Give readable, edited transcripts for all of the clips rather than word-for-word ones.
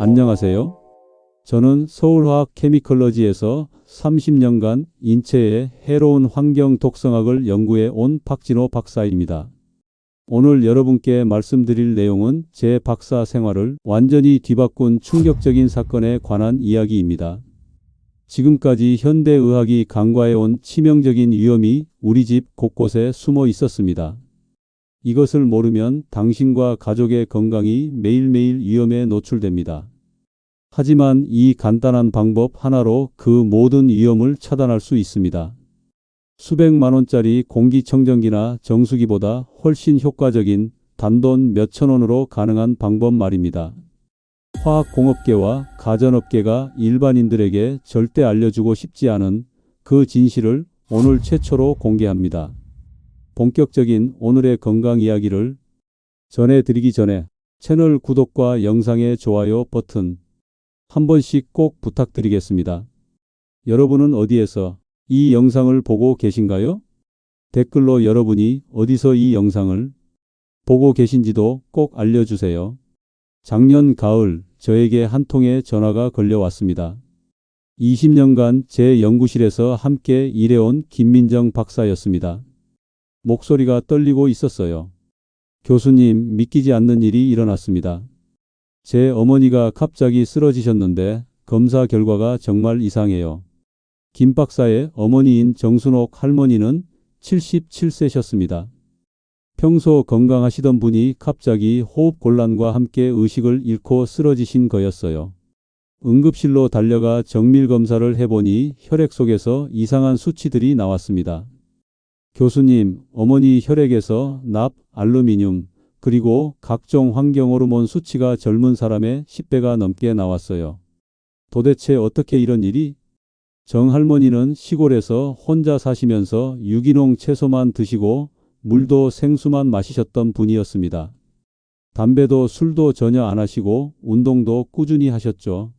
안녕하세요. 저는 서울화학케미컬러지에서 30년간 인체의 해로운 환경 독성학을 연구해 온 박진호 박사입니다. 오늘 여러분께 말씀드릴 내용은 제 박사 생활을 완전히 뒤바꾼 충격적인 사건에 관한 이야기입니다. 지금까지 현대의학이 간과해온 치명적인 위험이 우리 집 곳곳에 숨어 있었습니다. 이것을 모르면 당신과 가족의 건강이 매일매일 위험에 노출됩니다. 하지만 이 간단한 방법 하나로 그 모든 위험을 차단할 수 있습니다. 수백만 원짜리 공기청정기나 정수기보다 훨씬 효과적인 단돈 몇천 원으로 가능한 방법 말입니다. 화학공업계와 가전업계가 일반인들에게 절대 알려주고 싶지 않은 그 진실을 오늘 최초로 공개합니다. 본격적인 오늘의 건강 이야기를 전해드리기 전에 채널 구독과 영상의 좋아요 버튼 한 번씩 꼭 부탁드리겠습니다. 여러분은 어디에서 이 영상을 보고 계신가요? 댓글로 여러분이 어디서 이 영상을 보고 계신지도 꼭 알려주세요. 작년 가을 저에게 한 통의 전화가 걸려왔습니다. 20년간 제 연구실에서 함께 일해온 김민정 박사였습니다. 목소리가 떨리고 있었어요. 교수님, 믿기지 않는 일이 일어났습니다. 제 어머니가 갑자기 쓰러지셨는데 검사 결과가 정말 이상해요. 김 박사의 어머니인 정순옥 할머니는 77세셨습니다. 평소 건강하시던 분이 갑자기 호흡곤란과 함께 의식을 잃고 쓰러지신 거였어요. 응급실로 달려가 정밀검사를 해보니 혈액 속에서 이상한 수치들이 나왔습니다. 교수님, 어머니 혈액에서 납, 알루미늄, 그리고 각종 환경호르몬 수치가 젊은 사람의 10배가 넘게 나왔어요. 도대체 어떻게 이런 일이? 정 할머니는 시골에서 혼자 사시면서 유기농 채소만 드시고 물도 생수만 마시셨던 분이었습니다. 담배도 술도 전혀 안 하시고 운동도 꾸준히 하셨죠.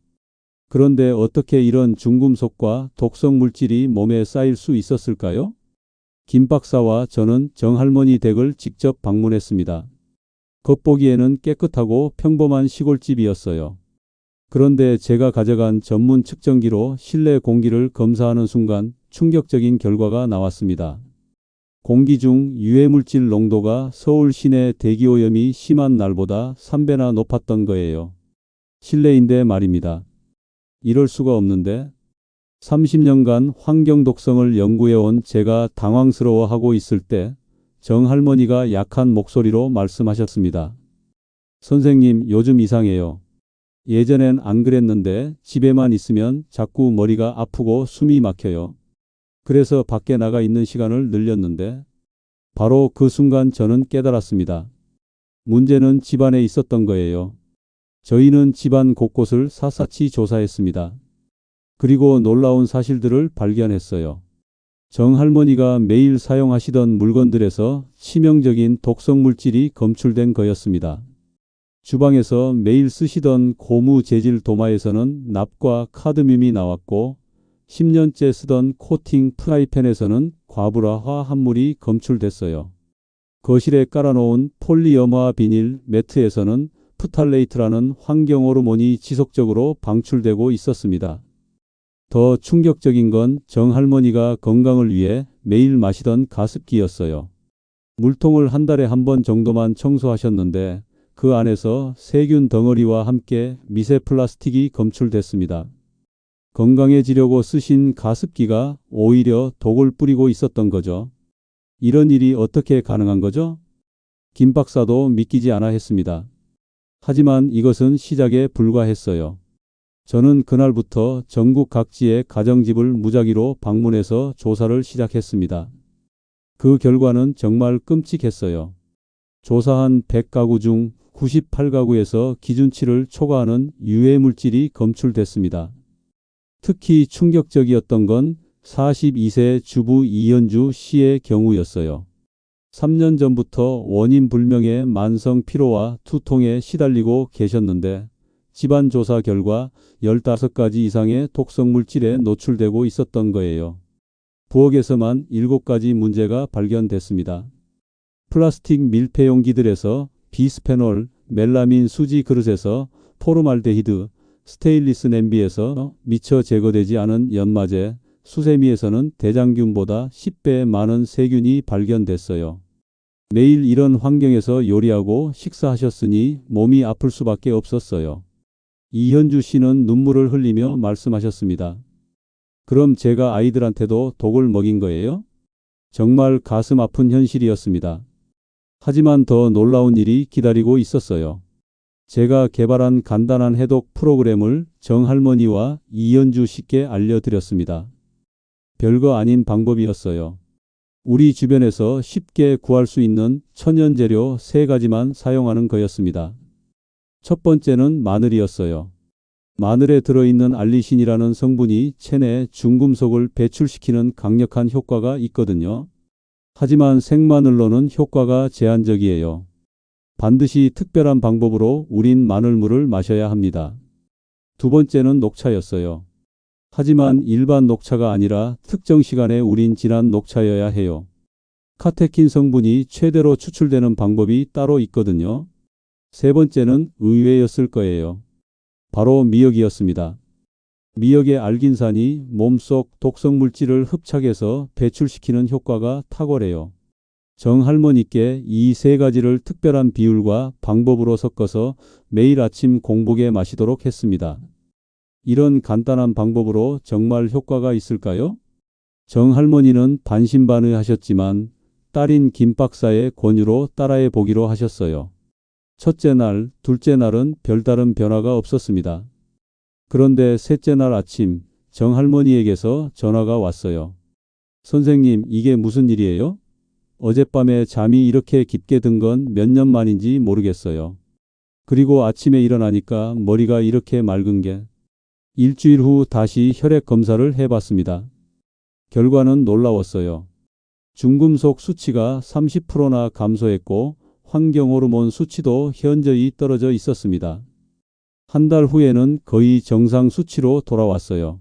그런데 어떻게 이런 중금속과 독성 물질이 몸에 쌓일 수 있었을까요? 김 박사와 저는 정 할머니 댁을 직접 방문했습니다. 겉보기에는 깨끗하고 평범한 시골집이었어요. 그런데 제가 가져간 전문 측정기로 실내 공기를 검사하는 순간 충격적인 결과가 나왔습니다. 공기 중 유해물질 농도가 서울 시내 대기오염이 심한 날보다 3배나 높았던 거예요. 실내인데 말입니다. 이럴 수가 없는데? 30년간 환경 독성을 연구해온 제가 당황스러워하고 있을 때 정 할머니가 약한 목소리로 말씀하셨습니다. 선생님, 요즘 이상해요. 예전엔 안 그랬는데 집에만 있으면 자꾸 머리가 아프고 숨이 막혀요. 그래서 밖에 나가 있는 시간을 늘렸는데 바로 그 순간 저는 깨달았습니다. 문제는 집안에 있었던 거예요. 저희는 집안 곳곳을 샅샅이 조사했습니다. 그리고 놀라운 사실들을 발견했어요. 정 할머니가 매일 사용하시던 물건들에서 치명적인 독성 물질이 검출된 거였습니다. 주방에서 매일 쓰시던 고무 재질 도마에서는 납과 카드뮴이 나왔고 10년째 쓰던 코팅 프라이팬에서는 과부라화 합물이 검출됐어요. 거실에 깔아놓은 폴리어마 비닐 매트에서는 프탈레이트라는 환경호르몬이 지속적으로 방출되고 있었습니다. 더 충격적인 건 정 할머니가 건강을 위해 매일 마시던 가습기였어요. 물통을 한 달에 한 번 정도만 청소하셨는데 그 안에서 세균 덩어리와 함께 미세 플라스틱이 검출됐습니다. 건강해지려고 쓰신 가습기가 오히려 독을 뿌리고 있었던 거죠. 이런 일이 어떻게 가능한 거죠? 김 박사도 믿기지 않아 했습니다. 하지만 이것은 시작에 불과했어요. 저는 그날부터 전국 각지의 가정집을 무작위로 방문해서 조사를 시작했습니다. 그 결과는 정말 끔찍했어요. 조사한 100가구 중 98가구에서 기준치를 초과하는 유해물질이 검출됐습니다. 특히 충격적이었던 건 42세 주부 이현주 씨의 경우였어요. 3년 전부터 원인 불명의 만성 피로와 두통에 시달리고 계셨는데 집안 조사 결과 15가지 이상의 독성 물질에 노출되고 있었던 거예요. 부엌에서만 7가지 문제가 발견됐습니다. 플라스틱 밀폐용기들에서 비스페놀, 멜라민 수지 그릇에서 포름알데히드, 스테인리스 냄비에서 미처 제거되지 않은 연마제, 수세미에서는 대장균보다 10배 많은 세균이 발견됐어요. 매일 이런 환경에서 요리하고 식사하셨으니 몸이 아플 수밖에 없었어요. 이현주 씨는 눈물을 흘리며 말씀하셨습니다. 그럼 제가 아이들한테도 독을 먹인 거예요? 정말 가슴 아픈 현실이었습니다. 하지만 더 놀라운 일이 기다리고 있었어요. 제가 개발한 간단한 해독 프로그램을 정할머니와 이현주 씨께 알려드렸습니다. 별거 아닌 방법이었어요. 우리 주변에서 쉽게 구할 수 있는 천연 재료 3가지만 사용하는 거였습니다. 첫 번째는 마늘이었어요. 마늘에 들어있는 알리신이라는 성분이 체내 중금속을 배출시키는 강력한 효과가 있거든요. 하지만 생마늘로는 효과가 제한적이에요. 반드시 특별한 방법으로 우린 마늘물을 마셔야 합니다. 두 번째는 녹차였어요. 하지만 일반 녹차가 아니라 특정 시간에 우린 진한 녹차여야 해요. 카테킨 성분이 최대로 추출되는 방법이 따로 있거든요. 세 번째는 의외였을 거예요. 바로 미역이었습니다. 미역의 알긴산이 몸속 독성 물질을 흡착해서 배출시키는 효과가 탁월해요. 정할머니께 이 3가지를 특별한 비율과 방법으로 섞어서 매일 아침 공복에 마시도록 했습니다. 이런 간단한 방법으로 정말 효과가 있을까요? 정할머니는 반신반의하셨지만 딸인 김 박사의 권유로 따라해 보기로 하셨어요. 첫째 날, 둘째 날은 별다른 변화가 없었습니다. 그런데 셋째 날 아침 정할머니에게서 전화가 왔어요. 선생님, 이게 무슨 일이에요? 어젯밤에 잠이 이렇게 깊게 든 건 몇 년 만인지 모르겠어요. 그리고 아침에 일어나니까 머리가 이렇게 맑은 게. 일주일 후 다시 혈액 검사를 해봤습니다. 결과는 놀라웠어요. 중금속 수치가 30%나 감소했고 환경호르몬 수치도 현저히 떨어져 있었습니다. 한 달 후에는 거의 정상 수치로 돌아왔어요.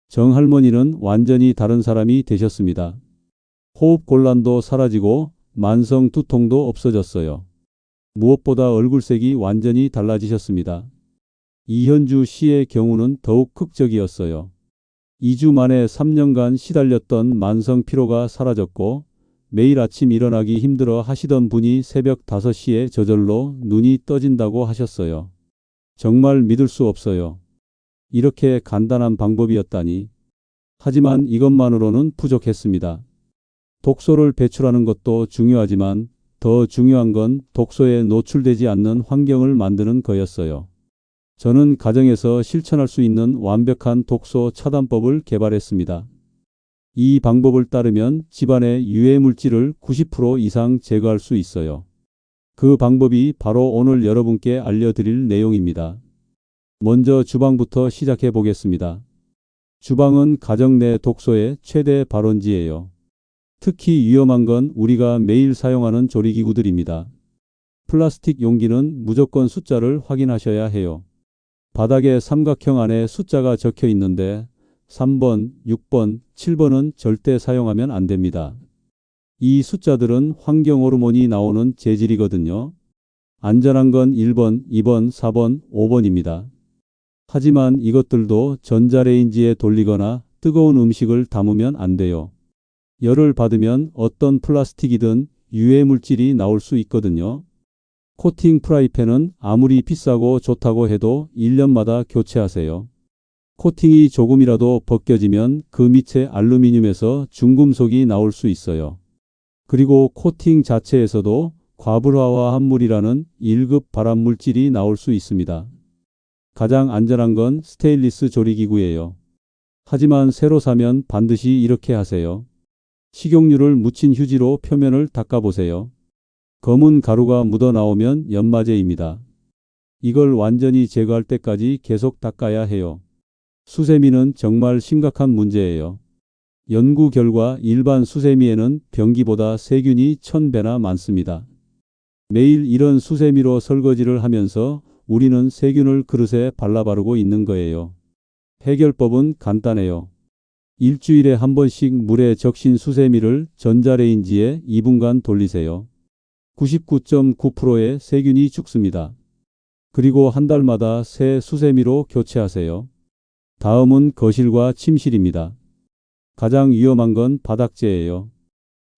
정할머니는 완전히 다른 사람이 되셨습니다. 호흡곤란도 사라지고 만성 두통도 없어졌어요. 무엇보다 얼굴색이 완전히 달라지셨습니다. 이현주 씨의 경우는 더욱 극적이었어요. 2주 만에 3년간 시달렸던 만성 피로가 사라졌고 매일 아침 일어나기 힘들어 하시던 분이 새벽 5시에 저절로 눈이 떠진다고 하셨어요. 정말 믿을 수 없어요. 이렇게 간단한 방법이었다니. 하지만 이것만으로는 부족했습니다. 독소를 배출하는 것도 중요하지만 더 중요한 건 독소에 노출되지 않는 환경을 만드는 거였어요. 저는 가정에서 실천할 수 있는 완벽한 독소 차단법을 개발했습니다. 이 방법을 따르면 집안의 유해 물질을 90% 이상 제거할 수 있어요. 그 방법이 바로 오늘 여러분께 알려드릴 내용입니다. 먼저 주방부터 시작해 보겠습니다. 주방은 가정 내 독소의 최대 발원지예요. 특히 위험한 건 우리가 매일 사용하는 조리기구들입니다. 플라스틱 용기는 무조건 숫자를 확인하셔야 해요. 바닥에 삼각형 안에 숫자가 적혀 있는데 3번, 6번, 7번은 절대 사용하면 안 됩니다. 이 숫자들은 환경 호르몬이 나오는 재질이거든요. 안전한 건 1번, 2번, 4번, 5번입니다. 하지만 이것들도 전자레인지에 돌리거나 뜨거운 음식을 담으면 안 돼요. 열을 받으면 어떤 플라스틱이든 유해 물질이 나올 수 있거든요. 코팅 프라이팬은 아무리 비싸고 좋다고 해도 1년마다 교체하세요. 코팅이 조금이라도 벗겨지면 그 밑에 알루미늄에서 중금속이 나올 수 있어요. 그리고 코팅 자체에서도 과불화화 합물이라는 1급 발암물질이 나올 수 있습니다. 가장 안전한 건 스테인리스 조리기구예요. 하지만 새로 사면 반드시 이렇게 하세요. 식용유를 묻힌 휴지로 표면을 닦아보세요. 검은 가루가 묻어나오면 연마제입니다. 이걸 완전히 제거할 때까지 계속 닦아야 해요. 수세미는 정말 심각한 문제예요. 연구 결과 일반 수세미에는 변기보다 세균이 1000배나 많습니다. 매일 이런 수세미로 설거지를 하면서 우리는 세균을 그릇에 발라바르고 있는 거예요. 해결법은 간단해요. 일주일에 한 번씩 물에 적신 수세미를 전자레인지에 2분간 돌리세요. 99.9%의 세균이 죽습니다. 그리고 한 달마다 새 수세미로 교체하세요. 다음은 거실과 침실입니다. 가장 위험한 건 바닥재예요.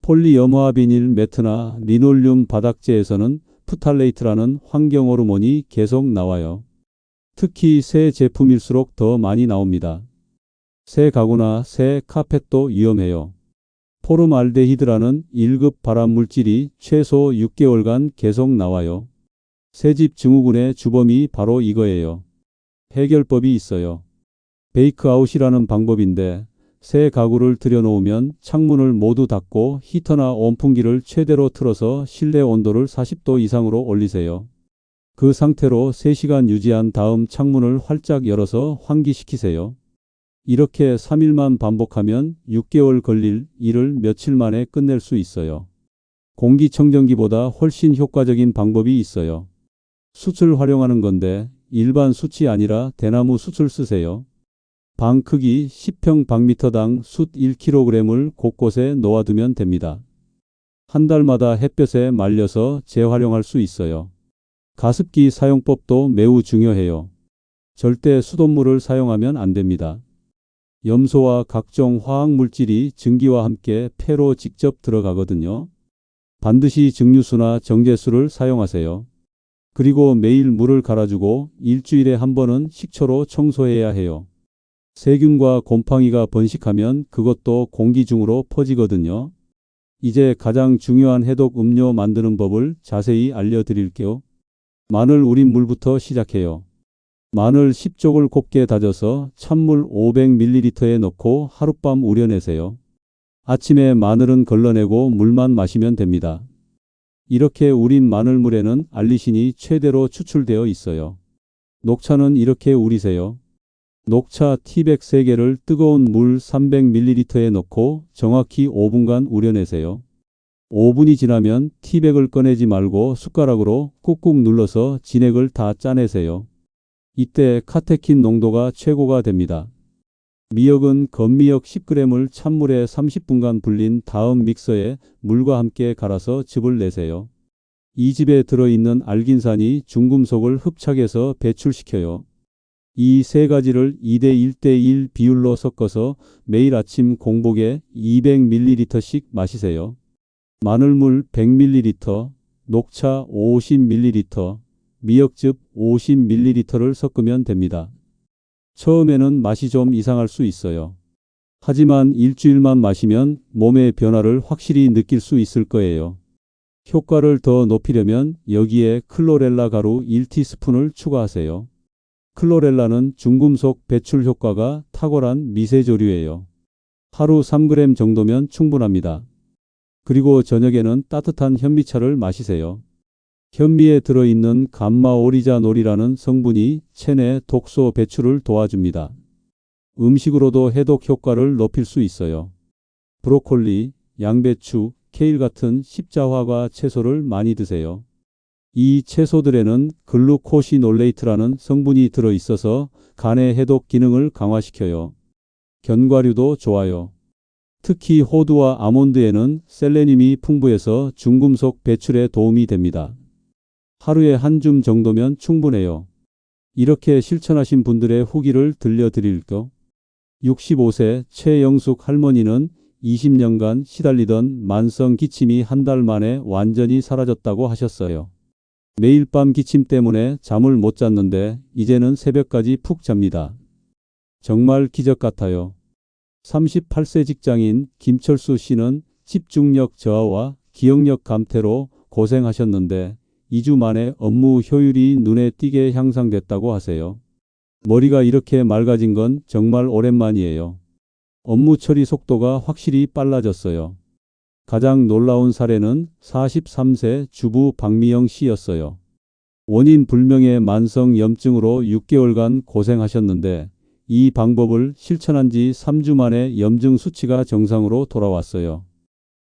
폴리염화 비닐 매트나 리놀륨 바닥재에서는 프탈레이트라는 환경 호르몬이 계속 나와요. 특히 새 제품일수록 더 많이 나옵니다. 새 가구나 새 카펫도 위험해요. 포름알데히드라는 1급 발암물질이 최소 6개월간 계속 나와요. 새집 증후군의 주범이 바로 이거예요. 해결법이 있어요. 베이크아웃이라는 방법인데 새 가구를 들여놓으면 창문을 모두 닫고 히터나 온풍기를 최대로 틀어서 실내 온도를 40도 이상으로 올리세요. 그 상태로 3시간 유지한 다음 창문을 활짝 열어서 환기시키세요. 이렇게 3일만 반복하면 6개월 걸릴 일을 며칠 만에 끝낼 수 있어요. 공기청정기보다 훨씬 효과적인 방법이 있어요. 숯을 활용하는 건데 일반 숯이 아니라 대나무 숯을 쓰세요. 방 크기 10평방미터당 숯 1kg을 곳곳에 놓아두면 됩니다. 한 달마다 햇볕에 말려서 재활용할 수 있어요. 가습기 사용법도 매우 중요해요. 절대 수돗물을 사용하면 안 됩니다. 염소와 각종 화학물질이 증기와 함께 폐로 직접 들어가거든요. 반드시 증류수나 정제수를 사용하세요. 그리고 매일 물을 갈아주고 일주일에 한 번은 식초로 청소해야 해요. 세균과 곰팡이가 번식하면 그것도 공기 중으로 퍼지거든요. 이제 가장 중요한 해독 음료 만드는 법을 자세히 알려드릴게요. 마늘 우린 물부터 시작해요. 마늘 10쪽을 곱게 다져서 찬물 500ml에 넣고 하룻밤 우려내세요. 아침에 마늘은 걸러내고 물만 마시면 됩니다. 이렇게 우린 마늘물에는 알리신이 최대로 추출되어 있어요. 녹차는 이렇게 우리세요. 녹차 티백 3개를 뜨거운 물 300ml에 넣고 정확히 5분간 우려내세요. 5분이 지나면 티백을 꺼내지 말고 숟가락으로 꾹꾹 눌러서 진액을 다 짜내세요. 이때 카테킨 농도가 최고가 됩니다. 미역은 건미역 10g을 찬물에 30분간 불린 다음 믹서에 물과 함께 갈아서 즙을 내세요. 이 즙에 들어있는 알긴산이 중금속을 흡착해서 배출시켜요. 이 세 가지를 2대1대1 비율로 섞어서 매일 아침 공복에 200ml씩 마시세요. 마늘물 100ml, 녹차 50ml, 미역즙 50ml를 섞으면 됩니다. 처음에는 맛이 좀 이상할 수 있어요. 하지만 일주일만 마시면 몸의 변화를 확실히 느낄 수 있을 거예요. 효과를 더 높이려면 여기에 클로렐라 가루 1티스푼을 추가하세요. 클로렐라는 중금속 배출 효과가 탁월한 미세조류예요. 하루 3g 정도면 충분합니다. 그리고 저녁에는 따뜻한 현미차를 마시세요. 현미에 들어있는 감마오리자놀이라는 성분이 체내 독소 배출을 도와줍니다. 음식으로도 해독 효과를 높일 수 있어요. 브로콜리, 양배추, 케일 같은 십자화과 채소를 많이 드세요. 이 채소들에는 글루코시놀레이트라는 성분이 들어있어서 간의 해독 기능을 강화시켜요. 견과류도 좋아요. 특히 호두와 아몬드에는 셀레늄이 풍부해서 중금속 배출에 도움이 됩니다. 하루에 한 줌 정도면 충분해요. 이렇게 실천하신 분들의 후기를 들려드릴게요. 65세 최영숙 할머니는 20년간 시달리던 만성 기침이 한 달 만에 완전히 사라졌다고 하셨어요. 매일 밤 기침 때문에 잠을 못 잤는데 이제는 새벽까지 푹 잡니다. 정말 기적 같아요. 38세 직장인 김철수 씨는 집중력 저하와 기억력 감퇴로 고생하셨는데 2주 만에 업무 효율이 눈에 띄게 향상됐다고 하세요. 머리가 이렇게 맑아진 건 정말 오랜만이에요. 업무 처리 속도가 확실히 빨라졌어요. 가장 놀라운 사례는 43세 주부 박미영 씨였어요. 원인 불명의 만성 염증으로 6개월간 고생하셨는데 이 방법을 실천한 지 3주 만에 염증 수치가 정상으로 돌아왔어요.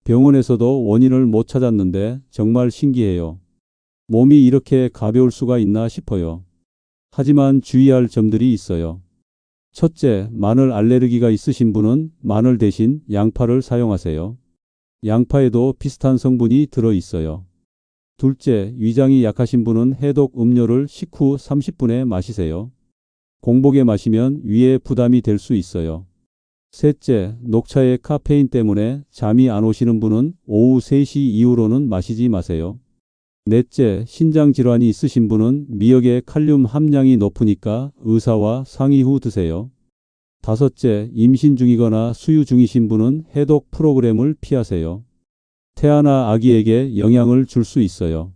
병원에서도 원인을 못 찾았는데 정말 신기해요. 몸이 이렇게 가벼울 수가 있나 싶어요. 하지만 주의할 점들이 있어요. 첫째, 마늘 알레르기가 있으신 분은 마늘 대신 양파를 사용하세요. 양파에도 비슷한 성분이 들어 있어요. 둘째, 위장이 약하신 분은 해독 음료를 식후 30분에 마시세요. 공복에 마시면 위에 부담이 될 수 있어요. 셋째, 녹차의 카페인 때문에 잠이 안 오시는 분은 오후 3시 이후로는 마시지 마세요. 넷째, 신장 질환이 있으신 분은 미역의 칼륨 함량이 높으니까 의사와 상의 후 드세요. 다섯째, 임신 중이거나 수유 중이신 분은 해독 프로그램을 피하세요. 태아나 아기에게 영향을 줄 수 있어요.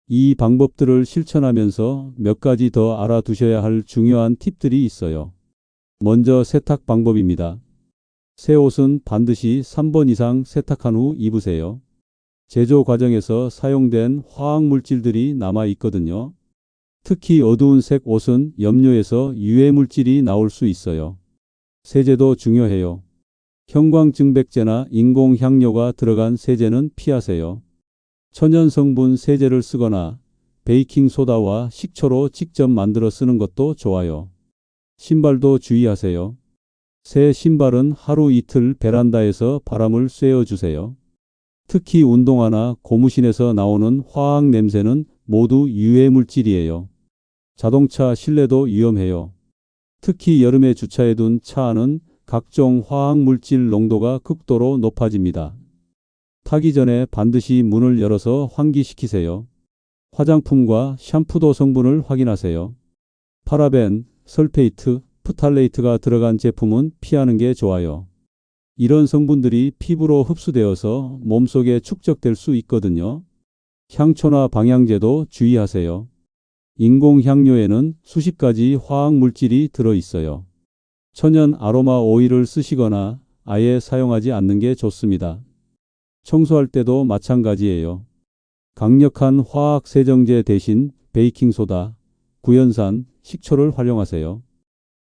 이 방법들을 실천하면서 몇 가지 더 알아두셔야 할 중요한 팁들이 있어요. 먼저 세탁 방법입니다. 새 옷은 반드시 3번 이상 세탁한 후 입으세요. 제조 과정에서 사용된 화학 물질들이 남아 있거든요. 특히 어두운 색 옷은 염료에서 유해 물질이 나올 수 있어요. 세제도 중요해요. 형광증백제나 인공향료가 들어간 세제는 피하세요. 천연 성분 세제를 쓰거나 베이킹소다와 식초로 직접 만들어 쓰는 것도 좋아요. 신발도 주의하세요. 새 신발은 하루 이틀 베란다에서 바람을 쐬어주세요. 특히 운동화나 고무신에서 나오는 화학 냄새는 모두 유해 물질이에요. 자동차 실내도 위험해요. 특히 여름에 주차해둔 차 안은 각종 화학 물질 농도가 극도로 높아집니다. 타기 전에 반드시 문을 열어서 환기시키세요. 화장품과 샴푸도 성분을 확인하세요. 파라벤, 설페이트, 프탈레이트가 들어간 제품은 피하는 게 좋아요. 이런 성분들이 피부로 흡수되어서 몸속에 축적될 수 있거든요. 향초나 방향제도 주의하세요. 인공향료에는 수십 가지 화학 물질이 들어 있어요. 천연 아로마 오일을 쓰시거나 아예 사용하지 않는 게 좋습니다. 청소할 때도 마찬가지예요. 강력한 화학 세정제 대신 베이킹소다, 구연산, 식초를 활용하세요.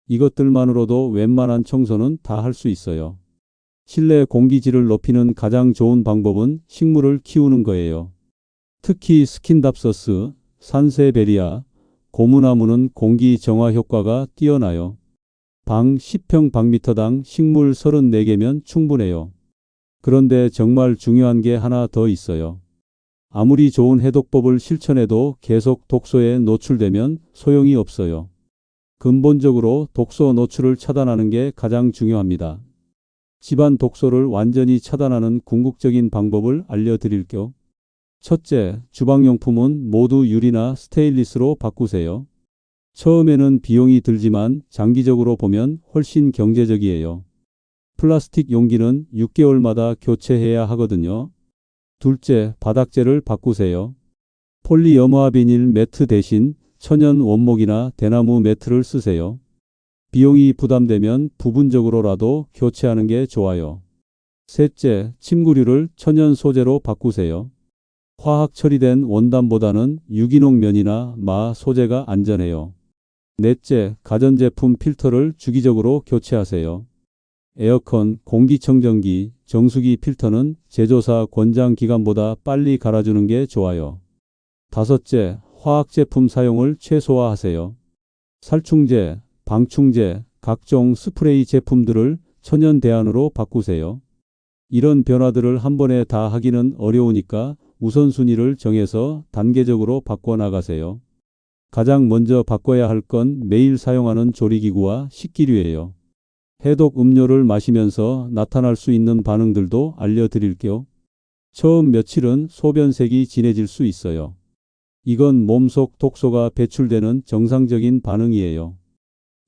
이것들만으로도 웬만한 청소는 다 할 수 있어요. 실내 공기질을 높이는 가장 좋은 방법은 식물을 키우는 거예요. 특히 스킨답서스, 산세베리아, 고무나무는 공기 정화 효과가 뛰어나요. 방 10평 방미터당 식물 34개면 충분해요. 그런데 정말 중요한 게 하나 더 있어요. 아무리 좋은 해독법을 실천해도 계속 독소에 노출되면 소용이 없어요. 근본적으로 독소 노출을 차단하는 게 가장 중요합니다. 집안 독소를 완전히 차단하는 궁극적인 방법을 알려드릴게요. 첫째, 주방용품은 모두 유리나 스테인리스로 바꾸세요. 처음에는 비용이 들지만 장기적으로 보면 훨씬 경제적이에요. 플라스틱 용기는 6개월마다 교체해야 하거든요. 둘째, 바닥재를 바꾸세요. 폴리염화 비닐 매트 대신 천연 원목이나 대나무 매트를 쓰세요. 비용이 부담되면 부분적으로라도 교체하는 게 좋아요. 셋째, 침구류를 천연 소재로 바꾸세요. 화학 처리된 원단보다는 유기농 면이나 마 소재가 안전해요. 넷째, 가전제품 필터를 주기적으로 교체하세요. 에어컨, 공기청정기, 정수기 필터는 제조사 권장 기간보다 빨리 갈아주는 게 좋아요. 다섯째, 화학제품 사용을 최소화하세요. 살충제, 방충제, 각종 스프레이 제품들을 천연 대안으로 바꾸세요. 이런 변화들을 한 번에 다 하기는 어려우니까 우선순위를 정해서 단계적으로 바꿔나가세요. 가장 먼저 바꿔야 할 건 매일 사용하는 조리기구와 식기류예요. 해독 음료를 마시면서 나타날 수 있는 반응들도 알려드릴게요. 처음 며칠은 소변색이 진해질 수 있어요. 이건 몸속 독소가 배출되는 정상적인 반응이에요.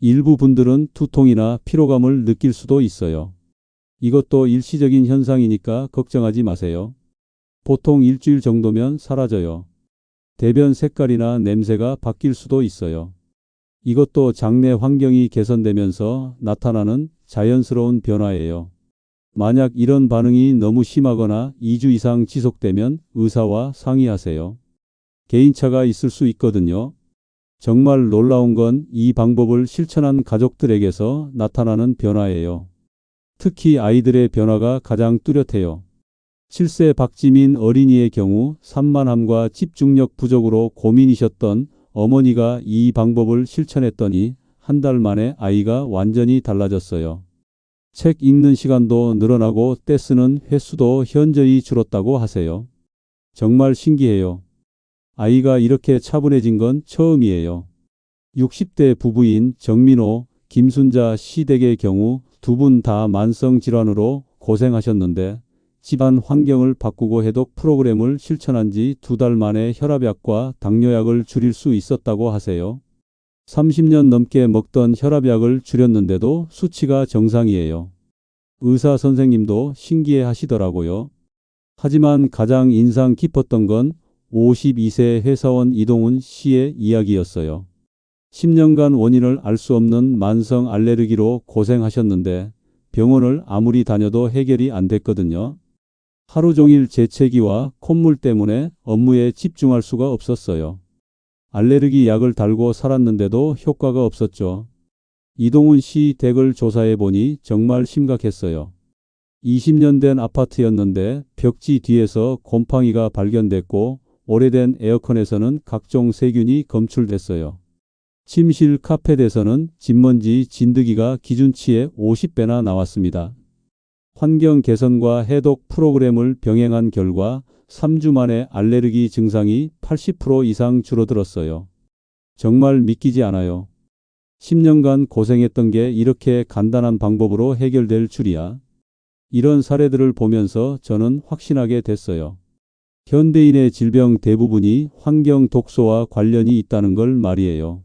일부 분들은 두통이나 피로감을 느낄 수도 있어요. 이것도 일시적인 현상이니까 걱정하지 마세요. 보통 일주일 정도면 사라져요. 대변 색깔이나 냄새가 바뀔 수도 있어요. 이것도 장내 환경이 개선되면서 나타나는 자연스러운 변화예요. 만약 이런 반응이 너무 심하거나 2주 이상 지속되면 의사와 상의하세요. 개인차가 있을 수 있거든요. 정말 놀라운 건 이 방법을 실천한 가족들에게서 나타나는 변화예요. 특히 아이들의 변화가 가장 뚜렷해요. 7세 박지민 어린이의 경우 산만함과 집중력 부족으로 고민이셨던 어머니가 이 방법을 실천했더니 한 달 만에 아이가 완전히 달라졌어요. 책 읽는 시간도 늘어나고 떼쓰는 횟수도 현저히 줄었다고 하세요. 정말 신기해요. 아이가 이렇게 차분해진 건 처음이에요. 60대 부부인 정민호, 김순자 씨 댁의 경우 두 분 다 만성 질환으로 고생하셨는데 집안 환경을 바꾸고 해독 프로그램을 실천한 지 2달 만에 혈압약과 당뇨약을 줄일 수 있었다고 하세요. 30년 넘게 먹던 혈압약을 줄였는데도 수치가 정상이에요. 의사 선생님도 신기해 하시더라고요. 하지만 가장 인상 깊었던 건 52세 회사원 이동훈 씨의 이야기였어요. 10년간 원인을 알 수 없는 만성 알레르기로 고생하셨는데 병원을 아무리 다녀도 해결이 안 됐거든요. 하루 종일 재채기와 콧물 때문에 업무에 집중할 수가 없었어요. 알레르기 약을 달고 살았는데도 효과가 없었죠. 이동훈 씨 댁을 조사해 보니 정말 심각했어요. 20년 된 아파트였는데 벽지 뒤에서 곰팡이가 발견됐고 오래된 에어컨에서는 각종 세균이 검출됐어요. 침실 카펫에서는 진먼지 진드기가 기준치의 50배나 나왔습니다. 환경 개선과 해독 프로그램을 병행한 결과 3주 만에 알레르기 증상이 80% 이상 줄어들었어요. 정말 믿기지 않아요. 10년간 고생했던 게 이렇게 간단한 방법으로 해결될 줄이야. 이런 사례들을 보면서 저는 확신하게 됐어요. 현대인의 질병 대부분이 환경 독소와 관련이 있다는 걸 말이에요.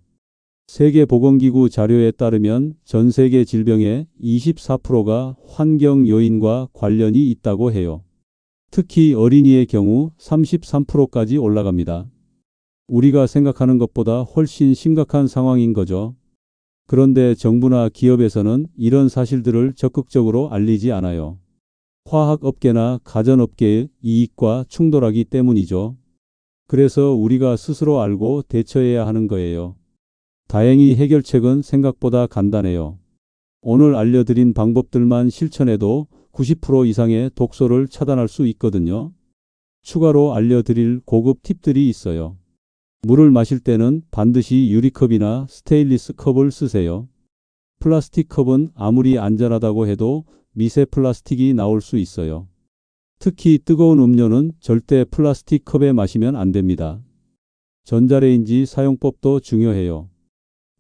세계보건기구 자료에 따르면 전 세계 질병의 24%가 환경 요인과 관련이 있다고 해요. 특히 어린이의 경우 33%까지 올라갑니다. 우리가 생각하는 것보다 훨씬 심각한 상황인 거죠. 그런데 정부나 기업에서는 이런 사실들을 적극적으로 알리지 않아요. 화학업계나 가전업계의 이익과 충돌하기 때문이죠. 그래서 우리가 스스로 알고 대처해야 하는 거예요. 다행히 해결책은 생각보다 간단해요. 오늘 알려드린 방법들만 실천해도 90% 이상의 독소를 차단할 수 있거든요. 추가로 알려드릴 고급 팁들이 있어요. 물을 마실 때는 반드시 유리컵이나 스테인리스 컵을 쓰세요. 플라스틱 컵은 아무리 안전하다고 해도 미세 플라스틱이 나올 수 있어요. 특히 뜨거운 음료는 절대 플라스틱 컵에 마시면 안 됩니다. 전자레인지 사용법도 중요해요.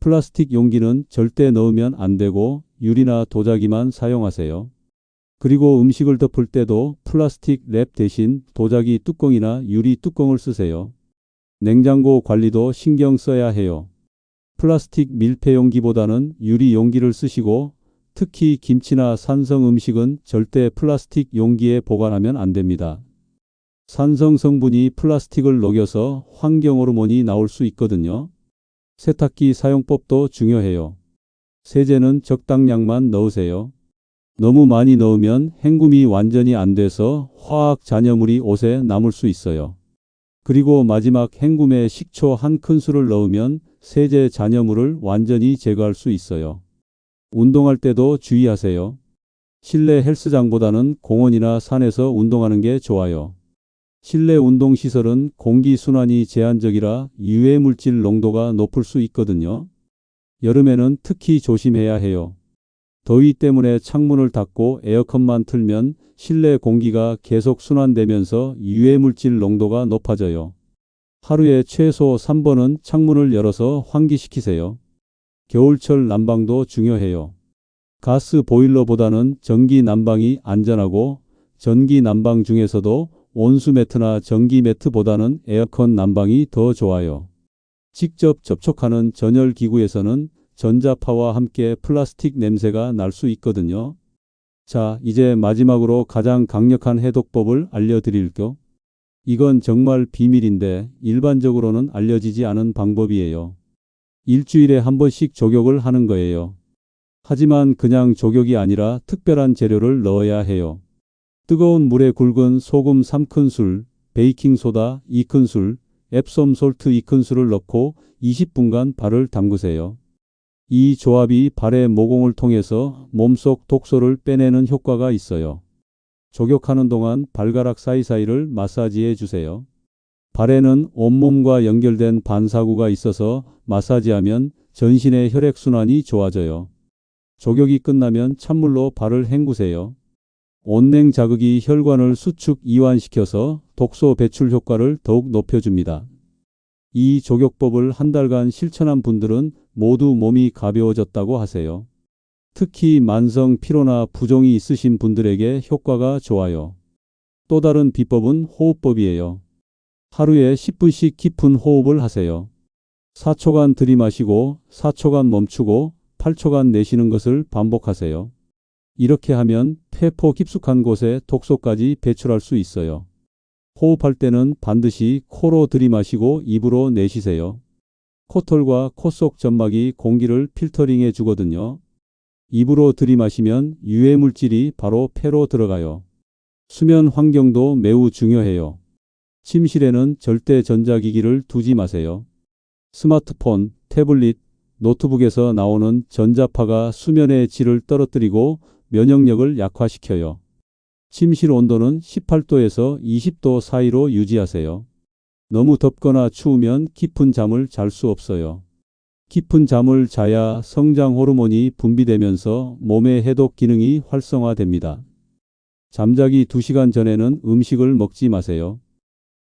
플라스틱 용기는 절대 넣으면 안 되고 유리나 도자기만 사용하세요. 그리고 음식을 덮을 때도 플라스틱 랩 대신 도자기 뚜껑이나 유리 뚜껑을 쓰세요. 냉장고 관리도 신경 써야 해요. 플라스틱 밀폐 용기보다는 유리 용기를 쓰시고 특히 김치나 산성 음식은 절대 플라스틱 용기에 보관하면 안 됩니다. 산성 성분이 플라스틱을 녹여서 환경 호르몬이 나올 수 있거든요. 세탁기 사용법도 중요해요. 세제는 적당량만 넣으세요. 너무 많이 넣으면 헹굼이 완전히 안 돼서 화학 잔여물이 옷에 남을 수 있어요. 그리고 마지막 헹굼에 식초 1큰술을 넣으면 세제 잔여물을 완전히 제거할 수 있어요. 운동할 때도 주의하세요. 실내 헬스장보다는 공원이나 산에서 운동하는 게 좋아요. 실내 운동시설은 공기순환이 제한적이라 유해물질 농도가 높을 수 있거든요. 여름에는 특히 조심해야 해요. 더위 때문에 창문을 닫고 에어컨만 틀면 실내 공기가 계속 순환되면서 유해물질 농도가 높아져요. 하루에 최소 3번은 창문을 열어서 환기시키세요. 겨울철 난방도 중요해요. 가스 보일러보다는 전기 난방이 안전하고 전기 난방 중에서도 온수 매트나 전기 매트보다는 에어컨 난방이 더 좋아요. 직접 접촉하는 전열 기구에서는 전자파와 함께 플라스틱 냄새가 날 수 있거든요. 자, 이제 마지막으로 가장 강력한 해독법을 알려드릴게요. 이건 정말 비밀인데 일반적으로는 알려지지 않은 방법이에요. 일주일에 한 번씩 조격을 하는 거예요. 하지만 그냥 조격이 아니라 특별한 재료를 넣어야 해요. 뜨거운 물에 굵은 소금 3큰술, 베이킹소다 2큰술, 앱솜 솔트 2큰술을 넣고 20분간 발을 담그세요. 이 조합이 발의 모공을 통해서 몸속 독소를 빼내는 효과가 있어요. 조격하는 동안 발가락 사이사이를 마사지해 주세요. 발에는 온몸과 연결된 반사구가 있어서 마사지하면 전신의 혈액순환이 좋아져요. 조격이 끝나면 찬물로 발을 헹구세요. 온냉 자극이 혈관을 수축 이완시켜서 독소 배출 효과를 더욱 높여줍니다. 이 조격법을 한 달간 실천한 분들은 모두 몸이 가벼워졌다고 하세요. 특히 만성 피로나 부종이 있으신 분들에게 효과가 좋아요. 또 다른 비법은 호흡법이에요. 하루에 10분씩 깊은 호흡을 하세요. 4초간 들이마시고 4초간 멈추고 8초간 내쉬는 것을 반복하세요. 이렇게 하면 폐포 깊숙한 곳에 독소까지 배출할 수 있어요. 호흡할 때는 반드시 코로 들이마시고 입으로 내쉬세요. 코털과 코 속 점막이 공기를 필터링해 주거든요. 입으로 들이마시면 유해 물질이 바로 폐로 들어가요. 수면 환경도 매우 중요해요. 침실에는 절대 전자기기를 두지 마세요. 스마트폰, 태블릿, 노트북에서 나오는 전자파가 수면의 질을 떨어뜨리고 면역력을 약화시켜요. 침실 온도는 18도에서 20도 사이로 유지하세요. 너무 덥거나 추우면 깊은 잠을 잘 수 없어요. 깊은 잠을 자야 성장 호르몬이 분비되면서 몸의 해독 기능이 활성화됩니다. 잠자기 2시간 전에는 음식을 먹지 마세요.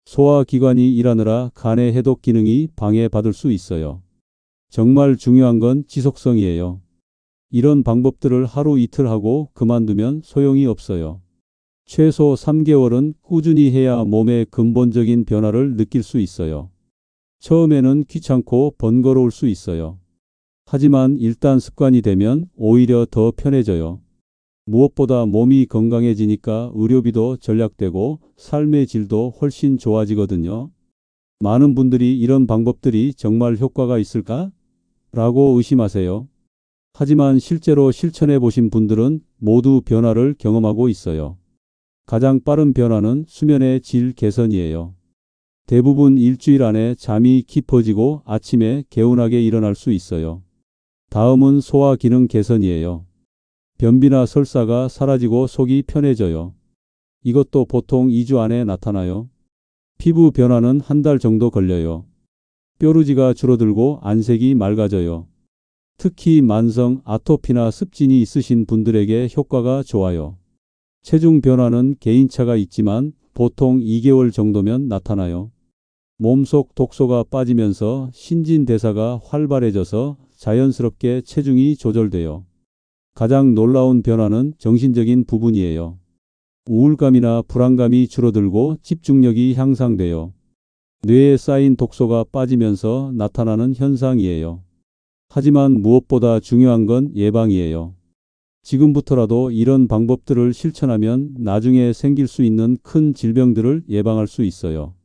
소화기관이 일하느라 간의 해독 기능이 방해받을 수 있어요. 정말 중요한 건 지속성이에요. 이런 방법들을 하루 이틀 하고 그만두면 소용이 없어요. 최소 3개월은 꾸준히 해야 몸의 근본적인 변화를 느낄 수 있어요. 처음에는 귀찮고 번거로울 수 있어요. 하지만 일단 습관이 되면 오히려 더 편해져요. 무엇보다 몸이 건강해지니까 의료비도 절약되고 삶의 질도 훨씬 좋아지거든요. 많은 분들이 이런 방법들이 정말 효과가 있을까? 라고 의심하세요. 하지만 실제로 실천해 보신 분들은 모두 변화를 경험하고 있어요. 가장 빠른 변화는 수면의 질 개선이에요. 대부분 일주일 안에 잠이 깊어지고 아침에 개운하게 일어날 수 있어요. 다음은 소화 기능 개선이에요. 변비나 설사가 사라지고 속이 편해져요. 이것도 보통 2주 안에 나타나요. 피부 변화는 한 달 정도 걸려요. 뾰루지가 줄어들고 안색이 맑아져요. 특히 만성 아토피나 습진이 있으신 분들에게 효과가 좋아요. 체중 변화는 개인차가 있지만 보통 2개월 정도면 나타나요. 몸속 독소가 빠지면서 신진대사가 활발해져서 자연스럽게 체중이 조절돼요. 가장 놀라운 변화는 정신적인 부분이에요. 우울감이나 불안감이 줄어들고 집중력이 향상돼요. 뇌에 쌓인 독소가 빠지면서 나타나는 현상이에요. 하지만 무엇보다 중요한 건 예방이에요. 지금부터라도 이런 방법들을 실천하면 나중에 생길 수 있는 큰 질병들을 예방할 수 있어요.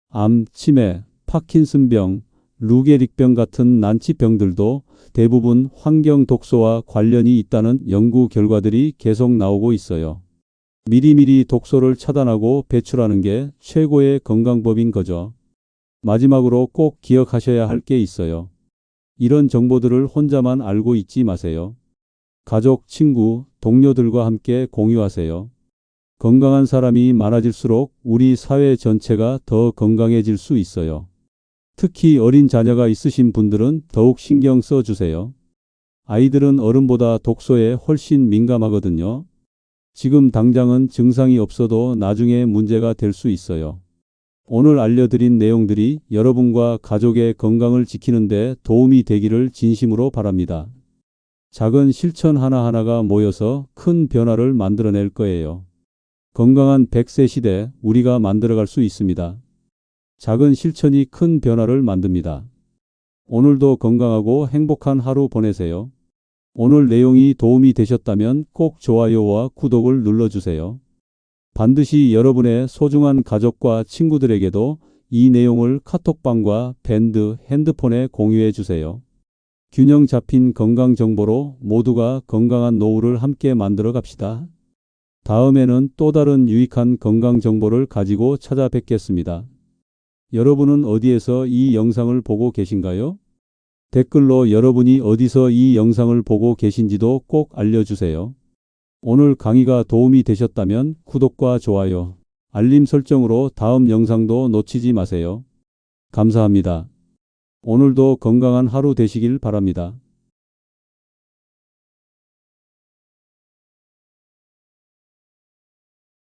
암, 치매, 파킨슨병, 루게릭병 같은 난치병들도 대부분 환경 독소와 관련이 있다는 연구 결과들이 계속 나오고 있어요. 미리미리 독소를 차단하고 배출하는 게 최고의 건강법인 거죠. 마지막으로 꼭 기억하셔야 할 게 있어요. 이런 정보들을 혼자만 알고 있지 마세요. 가족, 친구, 동료들과 함께 공유하세요. 건강한 사람이 많아질수록 우리 사회 전체가 더 건강해질 수 있어요. 특히 어린 자녀가 있으신 분들은 더욱 신경 써 주세요. 아이들은 어른보다 독소에 훨씬 민감하거든요. 지금 당장은 증상이 없어도 나중에 문제가 될 수 있어요. 오늘 알려드린 내용들이 여러분과 가족의 건강을 지키는 데 도움이 되기를 진심으로 바랍니다. 작은 실천 하나하나가 모여서 큰 변화를 만들어낼 거예요. 건강한 100세 시대 우리가 만들어갈 수 있습니다. 작은 실천이 큰 변화를 만듭니다. 오늘도 건강하고 행복한 하루 보내세요. 오늘 내용이 도움이 되셨다면 꼭 좋아요와 구독을 눌러주세요. 반드시 여러분의 소중한 가족과 친구들에게도 이 내용을 카톡방과 밴드, 핸드폰에 공유해 주세요. 균형 잡힌 건강 정보로 모두가 건강한 노후를 함께 만들어 갑시다. 다음에는 또 다른 유익한 건강 정보를 가지고 찾아뵙겠습니다. 여러분은 어디에서 이 영상을 보고 계신가요? 댓글로 여러분이 어디서 이 영상을 보고 계신지도 꼭 알려주세요. 오늘 강의가 도움이 되셨다면 구독과 좋아요, 알림 설정으로 다음 영상도 놓치지 마세요. 감사합니다. 오늘도 건강한 하루 되시길 바랍니다.